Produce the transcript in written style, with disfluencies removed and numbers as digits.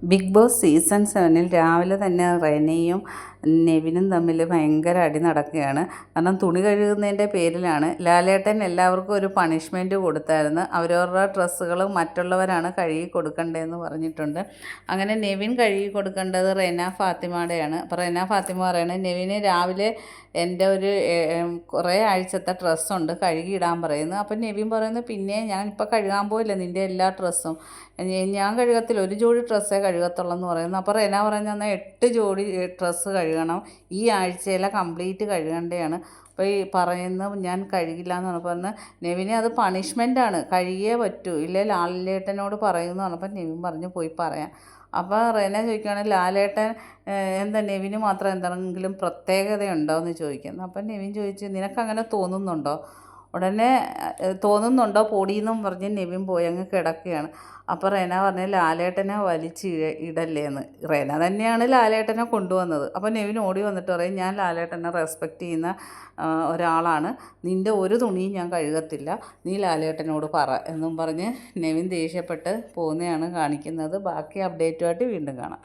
Big boss season 7 രാവിലെ തന്നെ റെനയും നെവിനും തമ്മിൽ ഭയങ്കര അടി നടക്കുകയാണ്. കാരണം തുണി കഴുകുന്നതിൻ്റെ പേരിലാണ്. ലാലേട്ടൻ എല്ലാവർക്കും ഒരു പണിഷ്മെൻറ്റ് കൊടുത്തായിരുന്നു. അവരവരുടെ ഡ്രസ്സുകൾ മറ്റുള്ളവരാണ് കഴുകി കൊടുക്കേണ്ടതെന്ന് പറഞ്ഞിട്ടുണ്ട്. അങ്ങനെ നെവിൻ കഴുകി കൊടുക്കേണ്ടത് റെന ഫാത്തിമയുടെയാണ്. അപ്പോൾ റെന ഫാത്തിമ പറയണത് നെവിന് രാവിലെ എൻ്റെ ഒരു കുറേ ആഴ്ചത്തെ ഡ്രസ്സുണ്ട് കഴുകിയിടാൻ പറയുന്നു. അപ്പം നെവിൻ പറയുന്നു, പിന്നെ ഞാൻ ഇപ്പോൾ കഴുകാൻ പോയില്ല നിൻ്റെ എല്ലാ ഡ്രസ്സും, ഞാൻ കഴുകത്തില്ല, ഒരു ജോഡി ഡ്രസ്സേ കഴുകത്തുള്ളൂ എന്ന് പറയുന്നു. അപ്പോൾ റെന പറയുന്നത് എന്നാൽ 8 ജോഡി ഡ്രസ്സ് കഴുകണം, ഈ ആഴ്ചയിലെ കംപ്ലീറ്റ് കഴുകേണ്ടതാണ്. അപ്പോൾ ഈ പറയുന്ന ഞാൻ കഴുകില്ല എന്ന് പറഞ്ഞപ്പോൾ നെവിനെ അത് പണിഷ്മെൻറ്റാണ്, കഴുകിയേ പറ്റൂ, ഇല്ലേ ലാലേട്ടനോട് പറയുമെന്ന് പറഞ്ഞപ്പോൾ നെവിൻ പറഞ്ഞു പോയി പറയാം. അപ്പോൾ റെന ചോദിക്കുകയാണെങ്കിൽ ലാലേട്ടൻ എന്താ നെവിന് മാത്രം എന്തെങ്കിലും പ്രത്യേകതയുണ്ടോ എന്ന് ചോദിക്കുന്നു. അപ്പം നെവിൻ ചോദിച്ചു, നിനക്കങ്ങനെ തോന്നുന്നുണ്ടോ? ഉടനെ തോന്നുന്നുണ്ടോ പൊടിയെന്നും പറഞ്ഞ് നെവിൻ പോയി അങ്ങ് കിടക്കുകയാണ്. അപ്പോൾ റെന പറഞ്ഞ് ലാലേട്ടനെ വലിച്ച് ഇടല്ലേന്ന്. റെന തന്നെയാണ് ലാലേട്ടനെ കൊണ്ടുവന്നത്. അപ്പോൾ നെവിൻ ഓടി വന്നിട്ട് പറയും, ഞാൻ ലാലേട്ടനെ റെസ്പെക്റ്റ് ചെയ്യുന്ന ഒരാളാണ്, നിൻ്റെ ഒരു തുണിയും ഞാൻ കഴുകത്തില്ല, നീ ലാലേട്ടനോട് പറ എന്നും പറഞ്ഞ് നെവിൻ ദേഷ്യപ്പെട്ട് പോകുന്നതാണ് കാണിക്കുന്നത്. ബാക്കി അപ്ഡേറ്റുമായിട്ട് വീണ്ടും കാണാം.